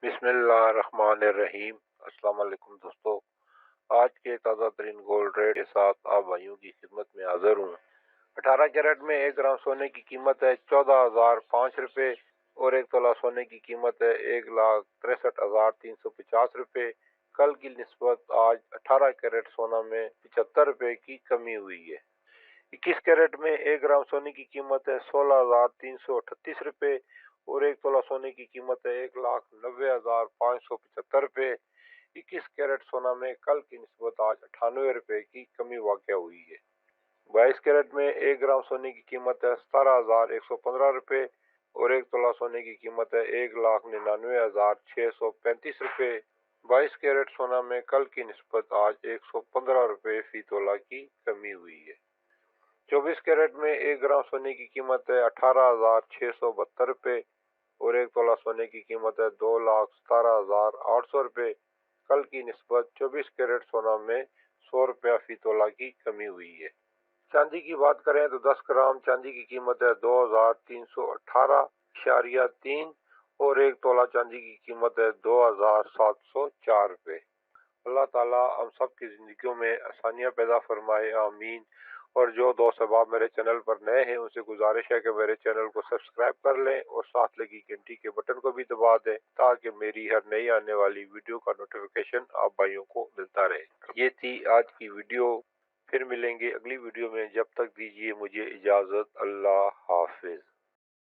बिस्मिल्लाहिर्रहमानिर्रहीम। अस्सलाम वालेकुम दोस्तों, आज के ताज़ा तरीन गोल्ड रेट के साथ आप भाइयों की खिदमत में हाजिर हूँ। 18 कैरेट में 1 ग्राम सोने की कीमत है 14,005 रुपये और 1 तोला सोने की कीमत है 1,63,350 रुपये। कल की निस्बत आज 18 कैरेट सोना में 75 रुपये की कमी हुई है। 21 कैरेट में 1 ग्राम सोने की कीमत है 16,338 रुपये और 1 तोला सोने की कीमत है 1,90,575 रुपये। 21 कैरेट सोना में कल की निस्बत आज 98 रुपये की कमी वाक़या हुई है। 22 कैरेट में 1 ग्राम सोने की कीमत है 17,115 रुपये और 1 तोला सोने की कीमत है 1,99,635 रुपये। 22 कैरेट सोना में कल की निस्बत आज 115 रुपये फी तोला की कमी हुई है। 24 कैरेट में 1 ग्राम सोने की कीमत है 18,672 रुपये और 1 तोला सोने की कीमत है 2,17,800 रुपये। कल की निस्बत 24 कैरेट सोना में 100 रुपया फी तोला की कमी हुई है। चांदी की बात करें तो 10 ग्राम चांदी की कीमत है 2,318.3 और 1 तोला चांदी की कीमत है 2,704 रुपये। अल्लाह ताला हम सब की ज़िंदगियों में आसानियाँ पैदा फरमाए, आमीन। और जो दोस्त अहबाब मेरे चैनल पर नए हैं उनसे गुजारिश है कि मेरे चैनल को सब्सक्राइब कर लें और साथ लगी घंटी के बटन को भी दबा दें ताकि मेरी हर नई आने वाली वीडियो का नोटिफिकेशन आप भाइयों को मिलता रहे। ये थी आज की वीडियो। फिर मिलेंगे अगली वीडियो में, जब तक दीजिए मुझे इजाज़त। अल्लाह हाफिज।